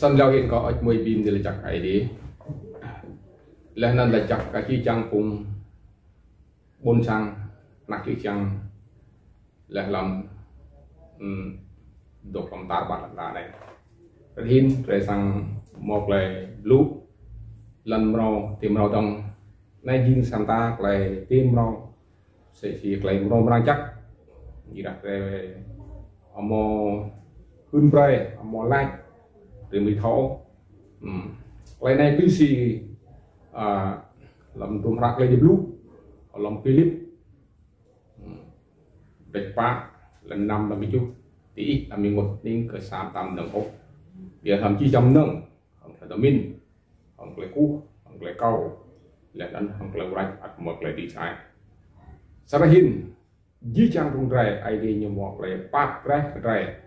sân lao hiện có ở mười pin thì là chặt ai đi là nên là chặt cái chi trang cùng bôn sang nạc chi trang là làm độc làm ta bạn là này hin rồi sang một lời lú lần màu tìm màu đồng nay hin sang ta lại tìm màu sẽ chỉ lại màu răng chắc gì đặt về màu hương bray màu lạnh rồi mới thấu lại này tuy gì làm tôm rác lên blue làm clip đẹp quá lần năm là mấy chút tí là mình một nên cỡ sám tầm đồng hộp giờ thậm chí trong nâng không phải min không phải cú không phải câu là đánh không phải rạch một lại đi sai sau đó hin di trang trong rẻ ai đi như một lại bát rẻ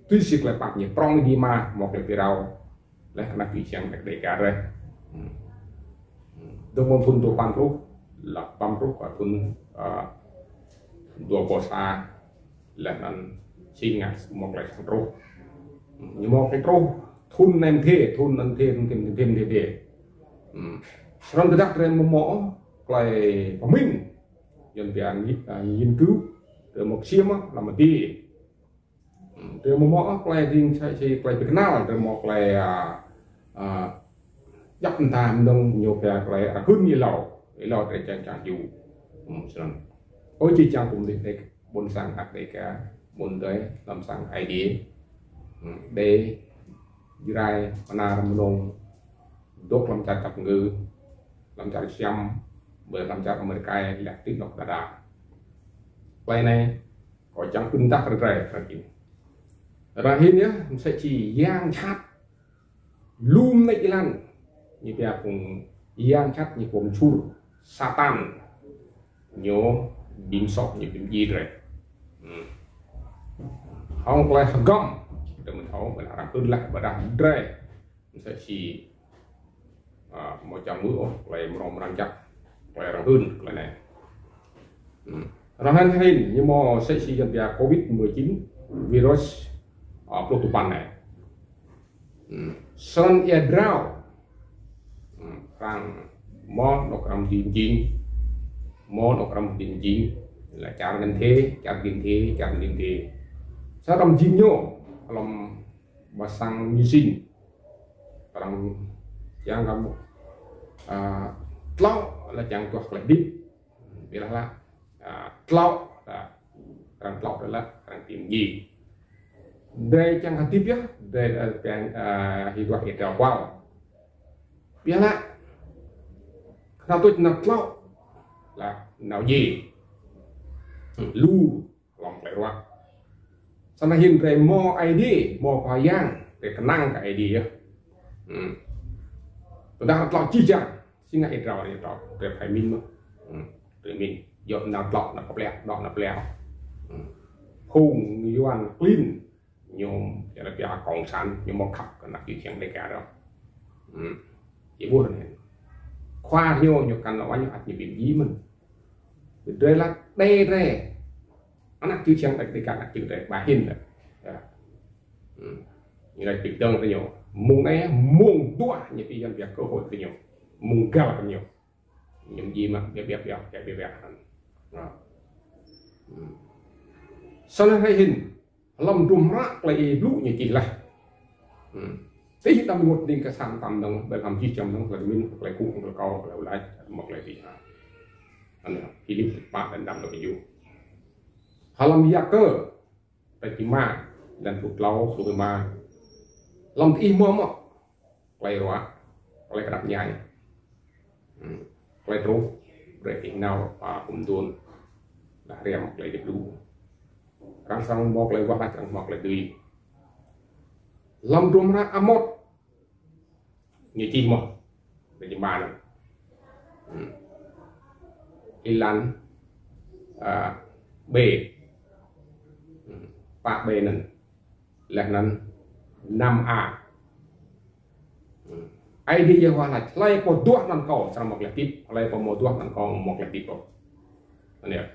tuy xịt lại bát như prong đi mà một lại bị rau là cái gì chẳng được để cả rồi đồng môn thun tổ pan rút là pan rút và thun đua bò xa là nên xin ngặt một lại sang rút nhưng một cái rút thun nem thế thun nên thêm thế xong cái đặc trưng mỏ lại của mình dần dần nghiên cứu từ một xiêm là một tí từ một mỏ lại thì sẽ lại bị nào từ một lại dắt tham đông nhiều cái lại hơn như lẩu để chẳng dù ôi chỉ chẳng cũng để bốn sang hạt để cả bốn tới làm sang ai đi để rai mana làm nông đốt làm chặt cặp ngư làm chặt xem bởi làm chặt America là tiếp tục đã quay này có chẳng kinh tắc rẻ ra hình nhá sẽ chỉ giang chát lùm này lan như bây cùng giang chát như cùng chur satan nhớ bim sọc như bim gì rồi không phải gom để mình thấu mình làm hơn lại và làm rẻ sẽ chỉ một trăm mũi lại một răng chắc lại làm hơn lại này rằng hình như mà sẽ chỉ nhận ra COVID-19 virus ở protopan này son edrau rằng món độc làm chín là chạm gần thế sao làm chín nhô làm basang misin orang yang kamu tlau là chẳng thuộc lại đi vì là tlau là rằng tlau đó là rằng tìm gì đây chẳng hạn tiếp nhé đây là cái hiệu quả hiện trạng wow biết là nào tôi nạp tlau là nào gì lu lòng lại qua sau này hiện về mò ID mò khoa giang để năng cái ID á tôi đang lọt chi chẳng xin ngại rồi thì đó để phải min mà để mình dọn nào lọt là có lẽ đó là lẽ hùng như ăn clean nhôm để là bia còn sẵn nhưng mà khắp cái nắp chi chẳng để cả đó chỉ buồn này khoa nhôm nhiều cần là bao nhiêu hạt nhiều điểm gì mình đây là đê đây nó chi chẳng để cả nắp chữ để bà hình rồi như là bị đơn rất nhiều mùng này mùng tua như cái dân việc cơ hội rất nhiều mùng cao là nhiều những gì mà việc sau này hay hình lòng trùm rác lại lũ như chỉ là thế thì tầm một đỉnh cái sản tầm đồng để làm chi chồng nó là mình lại cũng là cao lại một lại gì anh khi đi bạn đánh đâm được nhiều halam cơ tại chỉ mà dan thuộc lâu thuộc mà lòng im mơ mọ quay róa quay đặt nhảy quay trú để hiện nào và cùng tuôn là rèm lại được đủ càng sang mọc lại qua càng mọc lại tùy lòng trùm ra amot như chim mọ để chim ba này ilan b ba b này là nên 5A ai đi hoa là lấy một đuốc nằm cổ trong một lẹt tiếp lấy một đuốc nằm còn một lẹt tiếp rồi này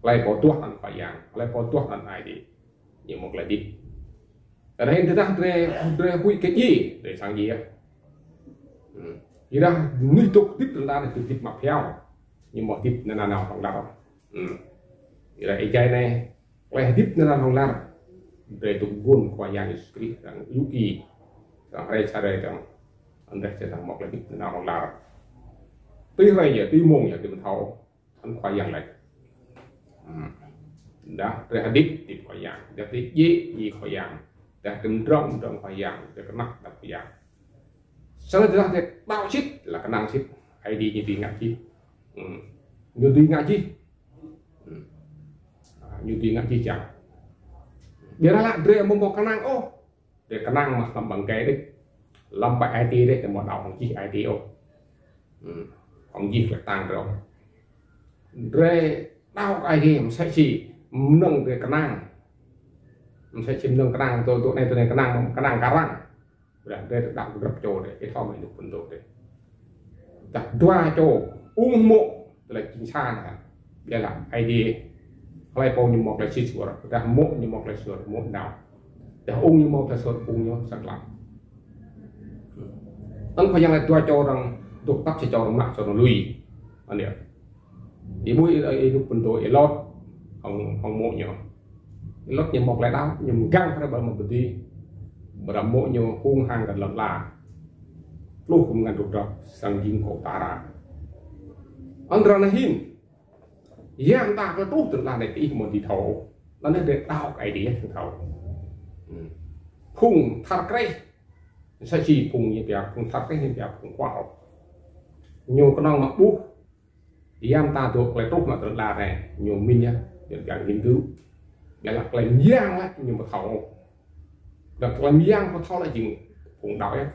lấy một đuốc nằm phải dạng lấy một đuốc nằm ai đi như một lẹt tiếp ở đây người ta tre hủy cái gì để sang gì á thì ra nuôi tục tiếp là từ tiếp mặt theo nhưng mà tiếp nên là nào không làm thì là cái này quay tiếp nên là không làm để tụng buồn qua nhà cái rằng yuki rằng đây sao đây rằng anh đây sẽ rằng một là tiếp nên là không làm tuy vậy giờ tuy mong giờ tìm thầu anh khoa dạng lại đã để đích tìm khoa dạng để tí gì khoa dạng để tìm trong khoa dạng để cái mắt đặt khoa dạng sau đó thì bao chip là cái năng chip ID như tiếng ngã chip như tiếng ngã chip như tiếng ngã chip chẳng biar là để một cái năng ô để cái năng mà làm bằng cái đấy làm bài IT đấy để một đầuของchip IT ôของchip là tăng rồi để đau cái ID mình sẽ chỉ nâng cái năng mình sẽ chỉ nâng cái năng tôi này cái năng cá răng để được đặt gấp chỗ để cái thao mình được phân độ để đặt đoa chỗ mộ là chính xác này đây là ID hay bao nhiêu một là chỉ sửa ra mộ như một là sửa mộ nào để như một là sửa nhau sẵn lắm anh phải rằng là đoa chỗ rằng tục tắc sẽ cho nó nặng cho nó lùi anh hiểu thì mũi ấy được phân độ lót không mộ nhỏ lót như một lại đau nhưng căng phải bởi một cái gì bởi mỗi nhiều hung hăng gần lắm là lúc cũng ngăn được sang dính cổ ta ra anh ra này hin giang ta có tốt từ là này tí một tí thấu nó nên để đau cái đi thử thấu khung thật cái sẽ chỉ cùng như vậy cùng thật cái như vậy cùng khoa học nhiều cái năng mà bút giang ta thuộc lại tốt mà từ là này nhiều minh nhá những cái nghiên cứu để là lại giang lại nhưng mà thấu đặt làm giang có thao lại chừng cũng đói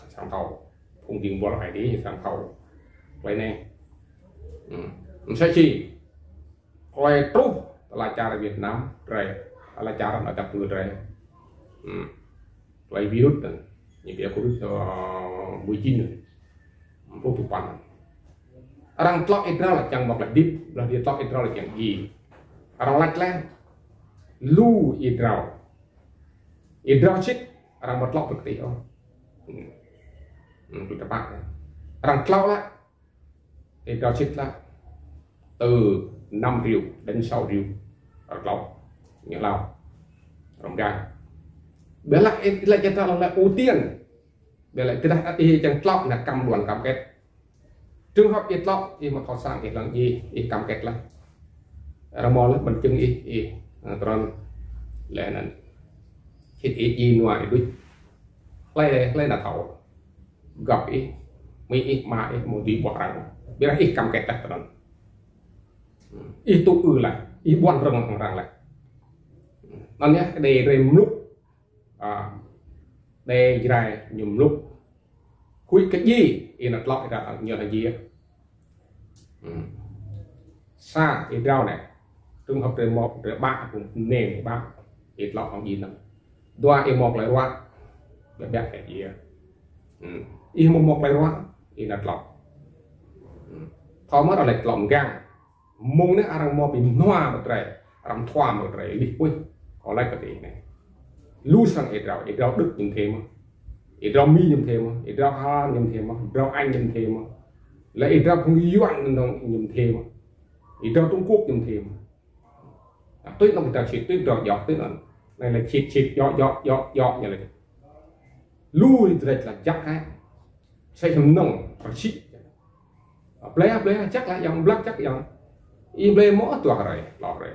sang thầu cũng chừng bỏ lại đi sang thầu vậy nè sẽ chỉ quay trúc là cha ở Việt Nam rồi là cha ở tập người rồi quay virus này những cái virus 19 này vô cùng quan rằng tlok ít là chẳng một là deep là dia tlok ít là chẳng gì rằng lách lên lu ít hidroxit orang bertelok seperti itu, kita pakai orang telok lah hidroxit lah từ 5 triệu đến 6 triệu orang telok như lao orang gan bela là kita là ưu tiên bela tidak chẳng telok là cầm luận cam kết trường hợp ít telok thì mà họ sang ít lần gì ít cam kết là orang mau lah penting ít terus lain hít ít gì ngoài đuôi lấy là thầu gặp ít mấy ít mà ít một tí bỏ rằng biết là ít cầm kẹt đặt đó ít tụ lại ít buồn rừng rằng lại nó nhé đề rem lúc đề dài nhầm lúc khui cái gì thì là lọt ra nhờ là gì xa thì rau này trường hợp trên một rồi ba cũng nền ba ít lọt không gì nữa doa một lại doa để biết cái gì một lại doa thì là lọt thò mất là lệch lỏng gang mông nó ăn mò bị noa một trời làm thoa một trời đi ui có lại cái gì này lu sang ít rau đức những thêm ít rau mi những thêm ít rau ha những thêm rau anh những thêm lại ít rau không doan những thêm ít rau Trung Quốc những thêm tuyết nó người ta chỉ tuyết giọt giọt tuyết này là chít giọt như này lui thì là chắc cái xây thành nồng và chít ple chắc là dòng black chắc dòng ple mỗi tòa rồi lọt rồi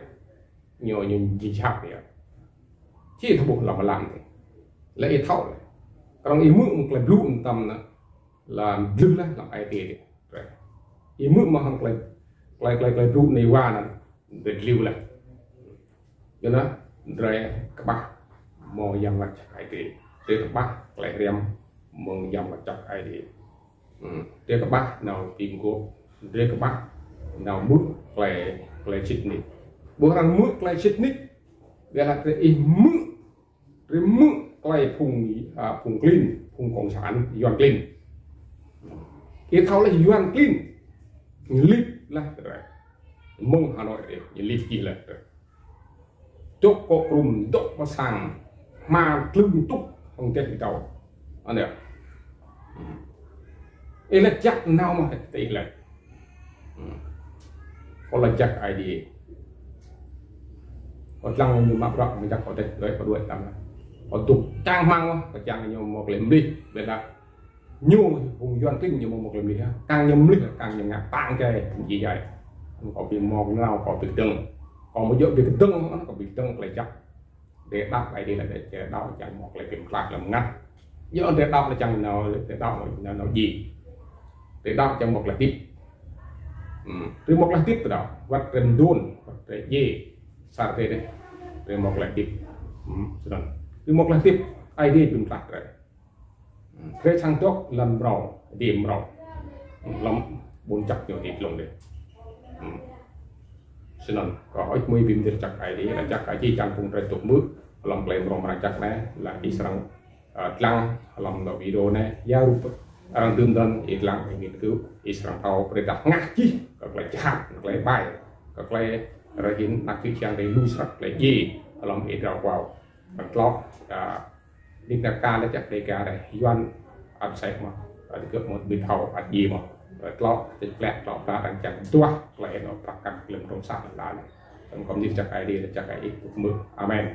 nhiều gì chạp vậy chỉ thằng bộ là mà làm thì lấy thâu này còn ý mượn là blue tầm là dư là làm ai tiền rồi ý mượn mà không lại blue này qua là để lưu lại cho nó rồi các bạn mò dòng là chắc ai tiền để các bạn lại đem mừng dòng là chắc ai tiền để các bạn nào tìm cô để các bạn nào muốn lại chích nít bữa rằng mượn lại chích nít để là cái mượn lại phùng clean phùng cộng sản yuan clean cái thao là yuan clean lip là rồi mông Hà Nội để lip gì là rồi chốt có cùng chốt có sang mà lưng túc không tên thì tàu anh được ấy là chắc nào mà tỷ lệ có là chắc ai đi có lăng như map rock mình chắc có thể đợi có đuổi tầm có tục trang mang có trang nhiều một lem đi vậy là nhiều vùng doan tinh nhiều một lem đi ha càng nhầm lịch càng nhầm ngạc tăng cái gì vậy có bị mòn nào có bị tưng còn một chỗ bị tưng nó có bị tưng lại chắc để đọc lại đi là để đọc chẳng một lại kiểm soát làm ngắt giờ để đọc là chẳng nào để đọc là nó gì để đọc chẳng một là tiếp từ một là tiếp từ đó vật cần đun vật gì sao thế đấy từ một là tiếp từ một là tiếp ai đi kiểm soát rồi cái sang tốt lần rồi điểm rồi lắm bốn chặt nhiều thịt luôn đấy xin lỗi có ít mấy phim thì chắc ai đi là chắc cái chi chẳng cùng trái tục bước lòng lên rồi mà chắc này là đi sang lăng lòng đầu video này giao rút orang tương đơn ít lăng nghiên cứu ít sang tàu để đặt ngắt chi các lại chạm các lại bài các lại rồi hiện nạc chữ trang để lưu sắc lại gì lòng ít rào vào bằng lót đi đặt ca là chắc đây ca này doan ăn sạch mà được một bình thầu ăn gì mà lót thì lẹt lót ra đang chẳng tua lại nó phát cắt lên trong sạch là này còn gì chắc ai đi là chắc ai ít mực amen